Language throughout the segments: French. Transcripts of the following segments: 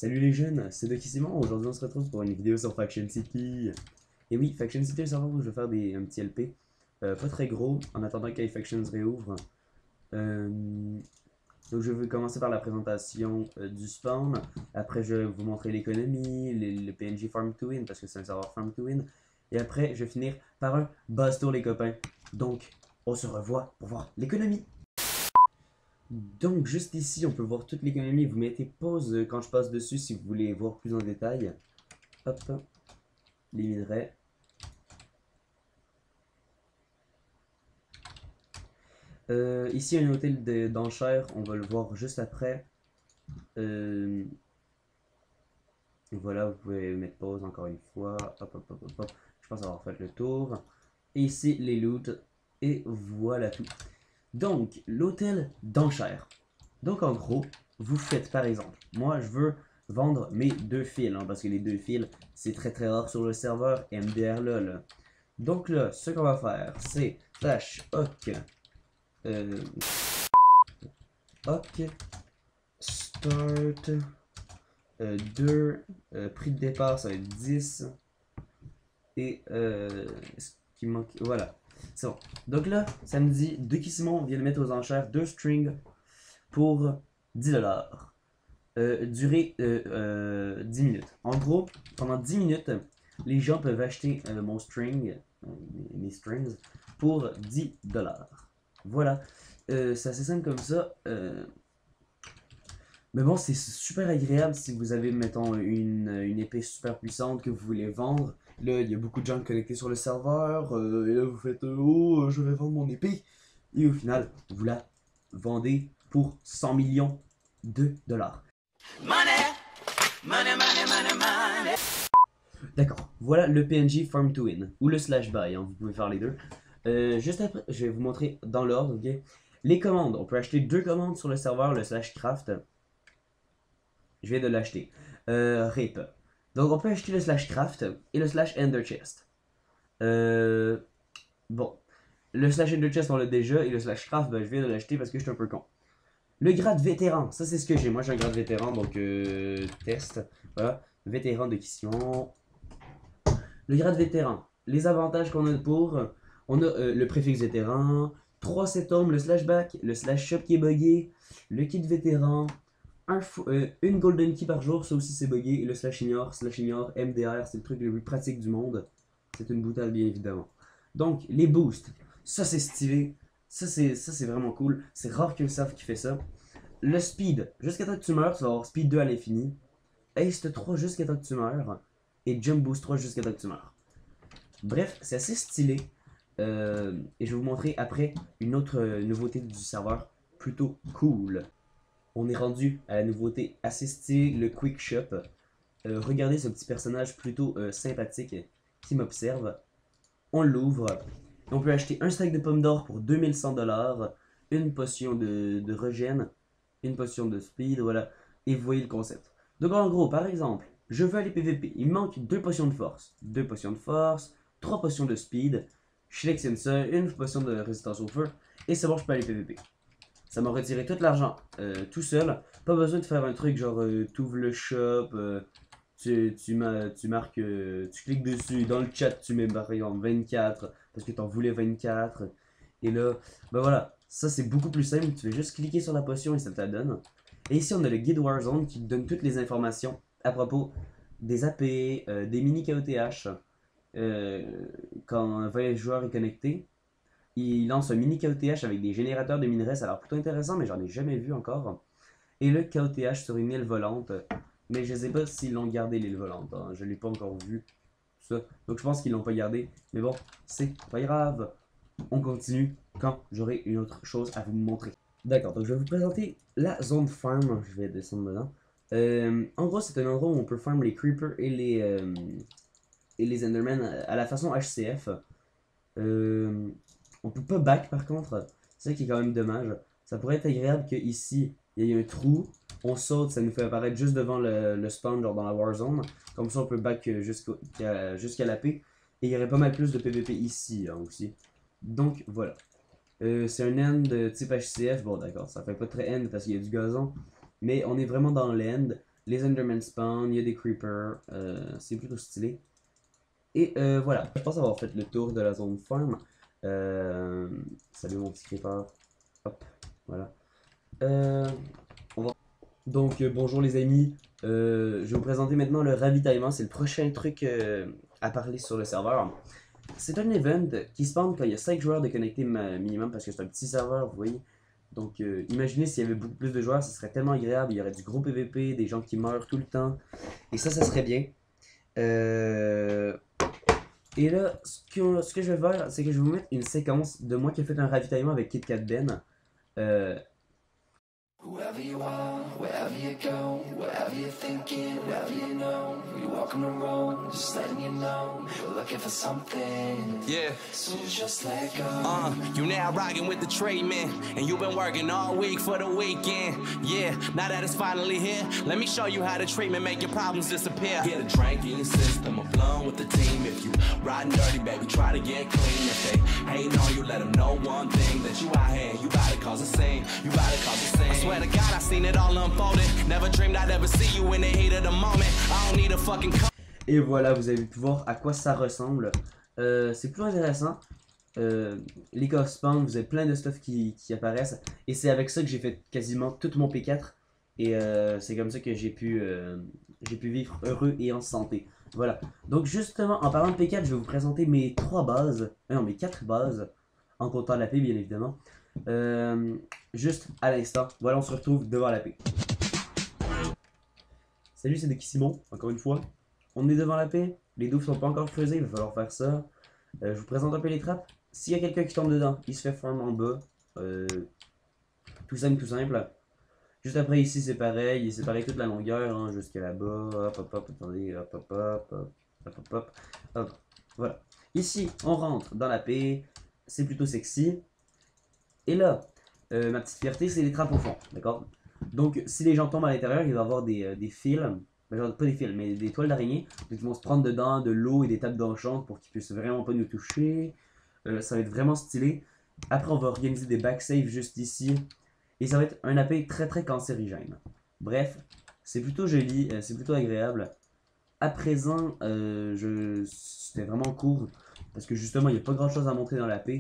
Salut les jeunes, c'est Doki Simon. Aujourd'hui on se retrouve pour une vidéo sur Faction City. Et oui, Faction City, c'est un serveur où je vais faire un petit LP. Pas très gros, en attendant que les Factions réouvrent. Euh, donc je vais commencer par la présentation du spawn. Après je vais vous montrer l'économie, le PNJ Farm to Win, parce que c'est un serveur Farm to Win. Et après je vais finir par un buzz tour les copains. Donc on se revoit pour voir l'économie. Donc juste ici on peut voir toute l'économie. Vous mettez pause quand je passe dessus si vous voulez voir plus en détail. Hop, les minerais. Ici un hôtel d'enchères, on va le voir juste après. Voilà, vous pouvez mettre pause encore une fois. Hop, hop, hop, hop, hop. Je pense avoir fait le tour. Et ici les loots. Et voilà tout. Donc, l'hôtel d'enchères. Donc en gros, vous faites par exemple, moi je veux vendre mes deux fils, hein, parce que les deux fils, c'est très rare sur le serveur MDR LOL. Donc là, ce qu'on va faire, c'est slash hoc, hoc, start, 2, prix de départ ça va être 10, et ce qui manque, voilà, c'est bon. Donc là, ça me dit, Doki Simon vient de mettre aux enchères deux strings pour 10$. Durée 10 minutes. En gros, pendant 10 minutes, les gens peuvent acheter mon string, mes strings, pour 10$. Voilà. C'est assez simple comme ça. Mais bon, c'est super agréable si vous avez, mettons, une épée super puissante que vous voulez vendre. Là, il y a beaucoup de gens connectés sur le serveur. Et là, vous faites oh, je vais vendre mon épée. Et au final, vous la vendez pour 100 millions de dollars. Money, money, money, money, money. D'accord, voilà le PNJ Farm to Win, ou le slash buy, hein, vous pouvez faire les deux. Juste après, je vais vous montrer dans l'ordre, ok? Les commandes, on peut acheter deux commandes sur le serveur, le slash craft. Je viens de l'acheter. RIP. Donc on peut acheter le slash craft et le slash ender chest. Bon, le slash ender chest on l'a déjà, et le slash craft, ben, je viens de l'acheter parce que je suis un peu con. Le grade vétéran, ça c'est ce que j'ai. Moi j'ai un grade vétéran, donc test. Voilà, vétéran de Kission. Le grade vétéran, les avantages qu'on a pour. On a le préfixe vétéran, 3 septembre, le slash back, le slash shop qui est buggé, le kit vétéran, une golden key par jour, ça aussi c'est buggé, et le slash ignore, MDR, c'est le truc le plus pratique du monde. C'est une boutade bien évidemment. Donc les boosts, ça c'est stylé. Ça c'est vraiment cool. C'est rare que le serve qui fait ça. Le speed, jusqu'à temps que tu meurs, tu vas avoir speed 2 à l'infini. Haste 3 jusqu'à temps que tu meurs. Et jump boost 3 jusqu'à temps que tu meurs. Bref, c'est assez stylé. Et je vais vous montrer après une autre nouveauté du serveur plutôt cool. On est rendu à la nouveauté assez stylée, le Quick Shop. Regardez ce petit personnage plutôt sympathique qui m'observe. On l'ouvre. On peut acheter un stack de pommes d'or pour 2100$, une potion de regen, une potion de speed, voilà. Et vous voyez le concept. Donc en gros, par exemple, je veux aller PVP. Il me manque 2 potions de force. 2 potions de force, 3 potions de speed. Je sélectionne ça, une potion de résistance au feu. Et c'est bon, je peux aller PVP. Ça m'a retiré tout l'argent tout seul. Pas besoin de faire un truc genre tu ouvres le shop, tu marques, tu cliques dessus, dans le chat tu mets par exemple 24 parce que t'en voulais 24. Et là, ben voilà, ça c'est beaucoup plus simple. Tu fais juste cliquer sur la potion et ça te la donne. Et ici on a le guide Warzone qui te donne toutes les informations à propos des AP, des mini KOTH. Quand un joueur est connecté, il lance un mini KOTH avec des générateurs de minerais. Ça a l'air plutôt intéressant, mais j'en ai jamais vu encore. Et le KOTH sur une île volante. Mais je sais pas s'ils l'ont gardé l'île volante. Hein. Je l'ai pas encore vu. Ça. Donc je pense qu'ils l'ont pas gardé. Mais bon, c'est pas grave. On continue quand j'aurai une autre chose à vous montrer. D'accord, donc je vais vous présenter la zone farm. Je vais descendre dedans. En gros, c'est un endroit où on peut farm les creepers et les endermen à la façon HCF. On peut pas back par contre. C'est ça qui est quand même dommage. Ça pourrait être agréable qu'ici, il y ait un trou. On saute, ça nous fait apparaître juste devant le spawn, genre dans la Warzone. Comme ça, on peut back jusqu'à la paix. Et il y aurait pas mal plus de PVP ici hein, aussi. Donc voilà. C'est un end type HCF. Bon, d'accord, ça fait pas très end parce qu'il y a du gazon. Mais on est vraiment dans l'end. Les Enderman spawn, il y a des creepers, c'est plutôt stylé. Et voilà, je pense avoir fait le tour de la zone farm. Salut mon petit creeper. Hop, voilà. On va... Donc bonjour les amis, je vais vous présenter maintenant le ravitaillement, c'est le prochain truc à parler sur le serveur. C'est un event qui spawn quand il y a 5 joueurs de connectés minimum parce que c'est un petit serveur, vous voyez. Donc imaginez s'il y avait beaucoup plus de joueurs, ce serait tellement agréable, il y aurait du gros PVP, des gens qui meurent tout le temps. Et ça serait bien. Et là, ce que je vais faire, c'est que je vais vous mettre une séquence de moi qui ai fait un ravitaillement avec KitKat Ben. Whoever you are, wherever you go, whatever you're thinking, wherever you know, you walk on the road, just letting you know, you're looking for something. Yeah. So just let go. You now rocking with the trade man, and you've been working all week for the weekend. Yeah, now that it's finally here, let me show you how the treatment make your problems disappear. Get a drink in your system, a blunt with the team. If you riding dirty, baby, try to get clean. If they hating on you, let them know one thing, that you out here, you bout to cause a scene, you bout to cause a scene. I swear to God, I seen it all unfolded. Never dreamed I'd ever see you in the heat of the moment. I don't need a fucking. Et voilà, vous avez pu voir à quoi ça ressemble. C'est plus intéressant. Les coffres spawn, vous avez plein de stuff qui apparaissent. Et c'est avec ça que j'ai fait quasiment tout mon P4. Et c'est comme ça que j'ai pu vivre heureux et en santé. Voilà. Donc justement, en parlant de P4, je vais vous présenter mes 3 bases. Non, mes 4 bases. En comptant la P, bien évidemment. Juste à l'instant. Voilà, on se retrouve devant la paix. Salut, c'est Decky Simon, encore une fois. On est devant la paix. Les douves sont pas encore creusées, il va falloir faire ça. Je vous présente un peu les trappes. S'il y a quelqu'un qui tombe dedans, il se fait farm en bas. Tout simple, tout simple. Juste après, ici, c'est pareil. C'est pareil toute la longueur, hein, jusqu'à là-bas. Hop, hop, hop, attendez. Hop, hop, hop, hop, hop, hop, hop, hop. Voilà. Ici, on rentre dans la paix. C'est plutôt sexy. Et là, ma petite fierté, c'est les trappes au fond, d'accord? Donc, si les gens tombent à l'intérieur, il va y avoir des fils, genre, pas des fils, mais des toiles d'araignée, donc ils vont se prendre dedans de l'eau et des tables d'enchant pour qu'ils puissent vraiment pas nous toucher. Ça va être vraiment stylé. Après, on va organiser des backsaves juste ici, et ça va être un AP très très cancérigène. Bref, c'est plutôt joli, c'est plutôt agréable. À présent, c'était vraiment court, parce que justement, il n'y a pas grand chose à montrer dans l'AP.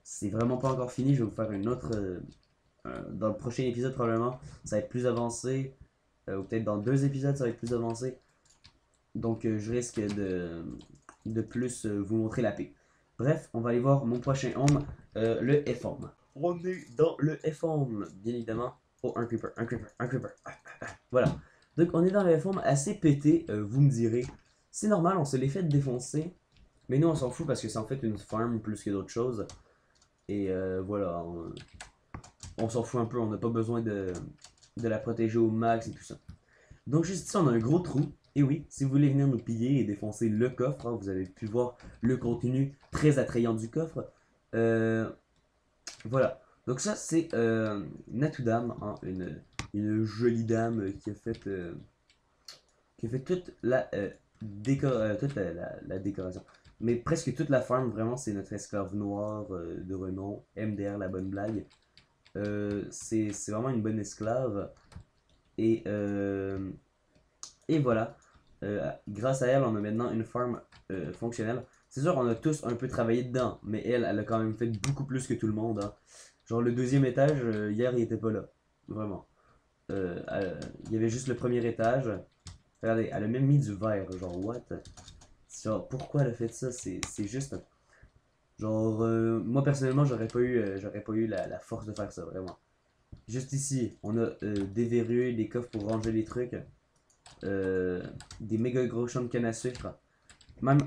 C'est vraiment pas encore fini, je vais vous faire une autre dans le prochain épisode probablement, ça va être plus avancé, ou peut-être dans 2 épisodes ça va être plus avancé. Donc je risque de plus vous montrer la paix. Bref, on va aller voir mon prochain home, le F-home. On est dans le F-home, bien évidemment. Oh, un creeper, un creeper, un creeper. Voilà. Donc on est dans le F-home assez pété, vous me direz. C'est normal, on se les fait défoncer. Mais nous on s'en fout parce que c'est en fait une farm plus que d'autres choses. Et voilà, on s'en fout un peu, on n'a pas besoin de la protéger au max et tout ça. Donc juste ici, on a un gros trou. Et oui, si vous voulez venir nous piller et défoncer le coffre, hein, vous avez pu voir le contenu très attrayant du coffre. Voilà, donc ça c'est Natudam, hein, une jolie dame qui a fait toute la, la décoration. Mais presque toute la farm, vraiment, c'est notre esclave noir de renom, MDR, la bonne blague. C'est vraiment une bonne esclave. Et voilà. Grâce à elle, on a maintenant une farm fonctionnelle. C'est sûr, on a tous un peu travaillé dedans, mais elle a quand même fait beaucoup plus que tout le monde. Hein. Genre, le 2e étage, hier, il était pas là. Vraiment. Il y avait juste le 1er étage. Regardez, elle a même mis du verre. Genre, what? Genre, pourquoi elle a fait ça? C'est juste... Genre, moi personnellement, j'aurais pas eu la force de faire ça, vraiment. Juste ici, on a des verrues, des coffres pour ranger les trucs. Des méga gros champs de canne à sucre. Même,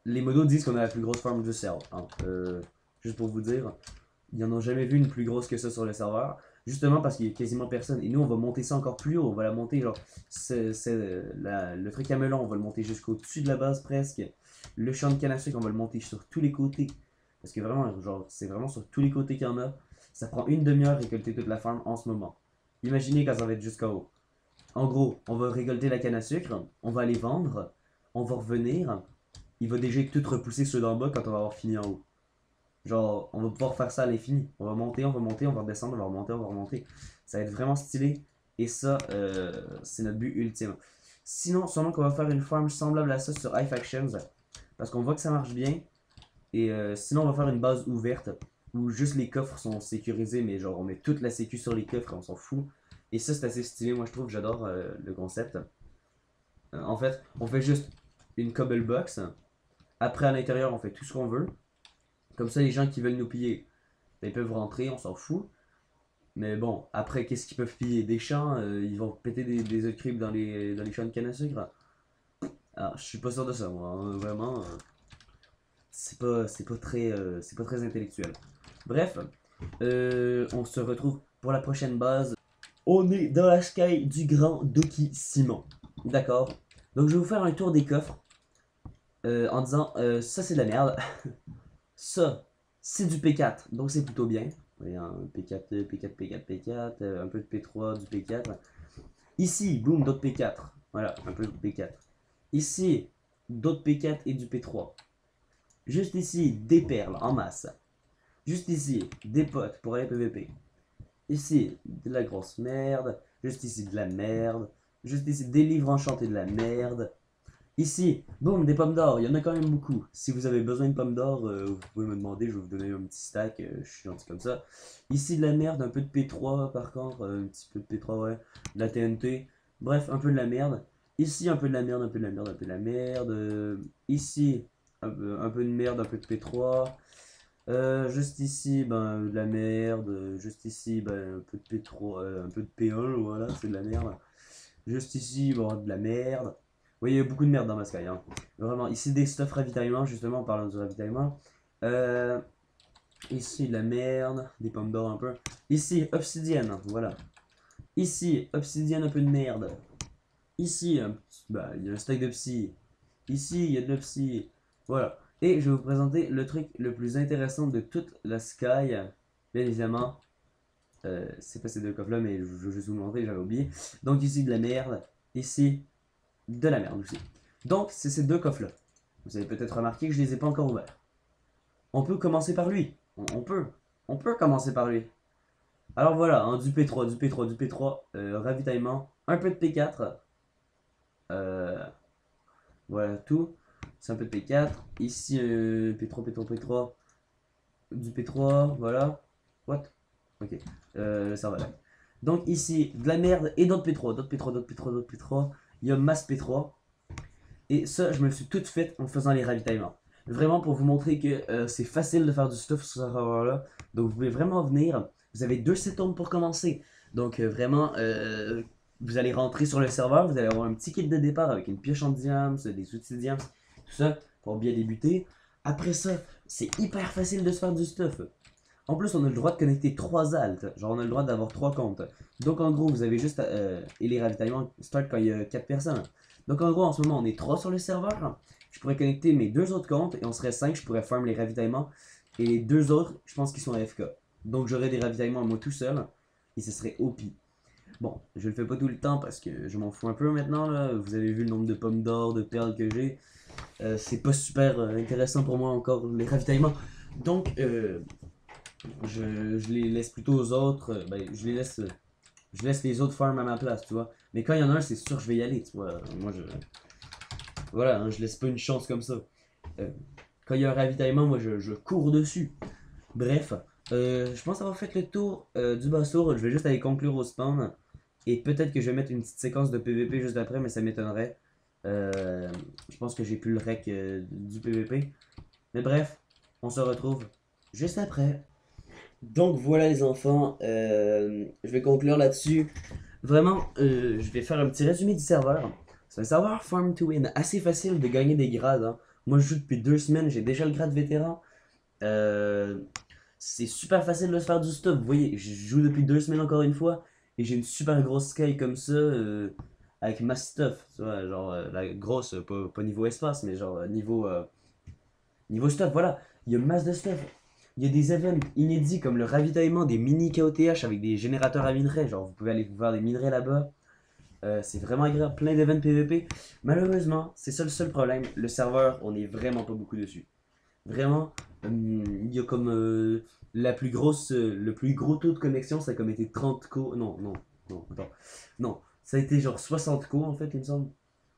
les modos disent qu'on a la plus grosse farm du serveur. Hein. Juste pour vous dire, ils n'en ont jamais vu une plus grosse que ça sur le serveur. Justement parce qu'il y a quasiment personne. Et nous, on va monter ça encore plus haut. On va la monter, genre, le truc à melon, on va le monter jusqu'au-dessus de la base presque. Le champ de canne à sucre, on va le monter sur tous les côtés. Parce que vraiment, genre, c'est vraiment sur tous les côtés qu'il y en a. Ça prend une demi-heure récolter toute la farm en ce moment. Imaginez quand ça va être jusqu'en haut. En gros, on va récolter la canne à sucre, on va les vendre, on va revenir. Il va déjà tout repousser ceux d'en bas quand on va avoir fini en haut. Genre, on va pouvoir faire ça à l'infini. On va monter, on va monter, on va redescendre, on va remonter, on va remonter. Ça va être vraiment stylé. Et ça, c'est notre but ultime. Sinon, sûrement qu'on va faire une farm semblable à ça sur iFactions. Parce qu'on voit que ça marche bien. Et sinon, on va faire une base ouverte. Où juste les coffres sont sécurisés. Mais genre, on met toute la sécu sur les coffres et on s'en fout. Et ça, c'est assez stylé. Moi, je trouve, j'adore le concept. En fait, on fait juste une cobble box. Après, à l'intérieur, on fait tout ce qu'on veut. Comme ça, les gens qui veulent nous piller, ils peuvent rentrer, on s'en fout. Mais bon, après, qu'est-ce qu'ils peuvent piller? Des champs, ils vont péter des œufs creep dans les champs de canne à sucre. Alors, je suis pas sûr de ça, moi. Hein. Vraiment, c'est pas très intellectuel. Bref, on se retrouve pour la prochaine base. On est dans la sky du grand Doki Simon. D'accord. Donc, je vais vous faire un tour des coffres. En disant, ça c'est de la merde. Ça, c'est du P4, donc c'est plutôt bien. Vous voyez, un P4, P4, P4, P4, un peu de P3, du P4. Ici, boum, d'autres P4. Voilà, un peu de P4. Ici, d'autres P4 et du P3. Juste ici, des perles en masse. Juste ici, des potes pour aller PVP. Ici, de la grosse merde. Juste ici, de la merde. Juste ici, des livres enchantés de la merde. Ici, boum, des pommes d'or, il y en a quand même beaucoup. Si vous avez besoin de pommes d'or, vous pouvez me demander, je vais vous donner un petit stack, je suis gentil comme ça. Ici de la merde, un peu de P3 par contre, un petit peu de P3, ouais, de la TNT, bref, un peu de la merde. Ici, un peu de la merde, un peu de la merde, un peu de la merde. Ici, un peu de merde, un peu de P3. Juste ici, ben, de la merde. Juste ici, ben, un peu de P3, un peu de P1, voilà, c'est de la merde. Juste ici, bon, de la merde. Oui, il y a beaucoup de merde dans ma sky. Hein. Vraiment, ici des stuff ravitaillement, justement, en parlant de ravitaillement. Ici, de la merde, des pommes d'or un peu. Ici, obsidienne, voilà. Ici, obsidienne, un peu de merde. Ici, bah, il y a un stack de psy. Ici, il y a de l'opsy. Voilà. Et je vais vous présenter le truc le plus intéressant de toute la sky. Bien évidemment, c'est pas ces deux coffres là, mais je vais juste vous montrer, j'avais oublié. Donc ici, de la merde. Ici, de la merde aussi. Donc, c'est ces deux coffres-là. Vous avez peut-être remarqué que je les ai pas encore ouverts. On peut commencer par lui. On peut commencer par lui. Alors voilà, hein, du P3, du P3, du P3, ravitaillement, un peu de P4. Voilà tout. C'est un peu de P4. Ici, P3, P3, P3. Du P3, voilà. What? Ok, ça va là. Donc ici, de la merde et d'autres P3, d'autres P3, d'autres P3, d'autres P3. Il y a masse P3. Et ça, je me le suis tout fait en faisant les ravitaillements. Vraiment pour vous montrer que c'est facile de faire du stuff sur ce serveur-là. Donc vous pouvez vraiment venir. Vous avez 2 septembre pour commencer. Donc vraiment, vous allez rentrer sur le serveur. Vous allez avoir un petit kit de départ avec une pioche en diams, des outils diams, tout ça pour bien débuter. Après ça, c'est hyper facile de se faire du stuff. En plus, on a le droit de connecter 3 alts. Genre, on a le droit d'avoir 3 comptes. Donc, en gros, vous avez juste... et les ravitaillements start quand il y a 4 personnes. Donc, en gros, en ce moment, on est 3 sur le serveur. Je pourrais connecter mes 2 autres comptes et on serait 5. Je pourrais farm les ravitaillements. Et les 2 autres, je pense qu'ils sont AFK. Donc, j'aurais des ravitaillements à moi tout seul. Et ce serait OP. Bon, je le fais pas tout le temps parce que je m'en fous un peu maintenant. Là. Vous avez vu le nombre de pommes d'or, de perles que j'ai. C'est pas super intéressant pour moi encore, les ravitaillements. Donc, je les laisse plutôt aux autres. Ben, je laisse les autres farm à ma place, tu vois. Mais quand il y en a un, c'est sûr que je vais y aller, tu vois. Moi, voilà, hein, je laisse pas une chance comme ça. Quand il y a un ravitaillement, moi, je cours dessus. Bref, je pense avoir fait le tour du Bassour. Je vais juste aller conclure au spawn. Et peut-être que je vais mettre une petite séquence de PVP juste après, mais ça m'étonnerait. Je pense que j'ai plus le rec du PVP. Mais bref, on se retrouve juste après. Donc voilà les enfants, je vais conclure là-dessus. Vraiment, je vais faire un petit résumé du serveur. C'est un serveur farm to win, assez facile de gagner des grades. Hein. Moi je joue depuis 2 semaines, j'ai déjà le grade vétéran. C'est super facile de se faire du stuff. Vous voyez, je joue depuis 2 semaines encore une fois. Et j'ai une super grosse sky comme ça, avec ma stuff. Tu vois, genre la grosse, pas niveau espace, mais genre niveau stuff, voilà. Il y a masse de stuff. Il y a des events inédits comme le ravitaillement des mini KOTH avec des générateurs à minerais. Genre, vous pouvez aller voir des minerais là-bas. C'est vraiment agréable. Plein d'events PVP. Malheureusement, c'est ça le seul problème. Le serveur, on est vraiment pas beaucoup dessus. Vraiment, il y a comme le plus gros taux de connexion, ça a comme été 30 co. Non, Non, attends. Non, ça a été genre 60 cours en fait, il me semble.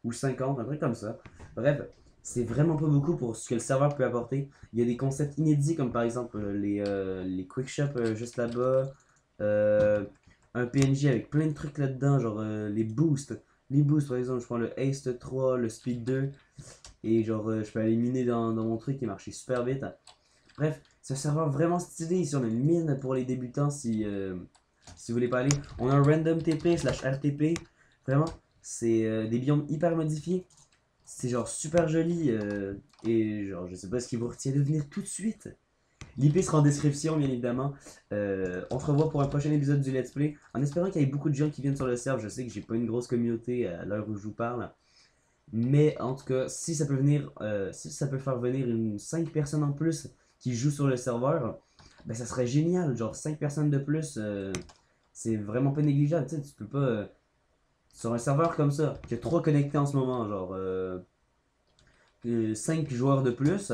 Ou 50, un truc comme ça. Bref, c'est vraiment pas beaucoup pour ce que le serveur peut apporter. Il y a des concepts inédits comme par exemple les quick shop juste là-bas. Un PNJ avec plein de trucs là-dedans, genre les boosts. Les boosts, par exemple, je prends le Haste 3, le Speed 2. Et genre, je peux aller miner dans mon truc qui marchait super vite. Bref, c'est un serveur vraiment stylé. Ici, on a une mine pour les débutants si vous voulez pas aller. On a un random TP slash RTP. Vraiment, c'est des biomes hyper modifiés. C'est genre super joli. Et genre, je sais pas ce qui vous retient de venir tout de suite. L'IP sera en description, bien évidemment. On se revoit pour un prochain épisode du Let's Play. En espérant qu'il y ait beaucoup de gens qui viennent sur le serve. Je sais que j'ai pas une grosse communauté à l'heure où je vous parle. Mais en tout cas, si ça peut venir, si ça peut faire venir 5 personnes en plus qui jouent sur le serveur, ben ça serait génial. Genre 5 personnes de plus, c'est vraiment pas négligeable. Tu sais, tu peux pas. Sur un serveur comme ça, qui a 3 connectés en ce moment, genre 5 joueurs de plus,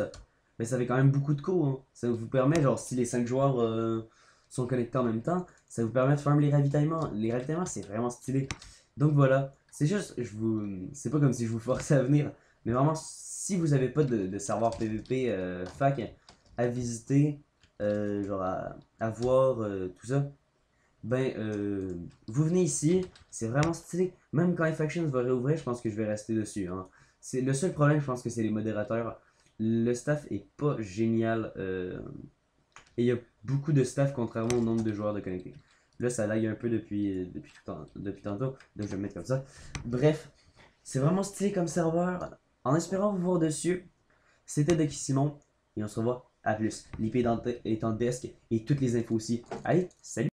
mais ça fait quand même beaucoup de coups. Hein. Ça vous permet, genre, si les 5 joueurs sont connectés en même temps, ça vous permet de faire les ravitaillements. Les ravitaillements, c'est vraiment stylé. Donc voilà, c'est juste, c'est pas comme si je vous forçais à venir, mais vraiment, si vous avez pas de serveur PVP fac à visiter, genre à voir, tout ça, ben, vous venez ici, c'est vraiment stylé. Même quand Factions va réouvrir, je pense que je vais rester dessus. Hein. C'est le seul problème, je pense que c'est les modérateurs. Le staff est pas génial. Et il y a beaucoup de staff contrairement au nombre de joueurs de connectés. Là, ça lag un peu depuis tantôt. Donc, je vais me mettre comme ça. Bref, c'est vraiment stylé comme serveur. En espérant vous voir dessus, c'était Ducky Simon. Et on se revoit à plus. L'IP est en desk et toutes les infos aussi. Allez, salut!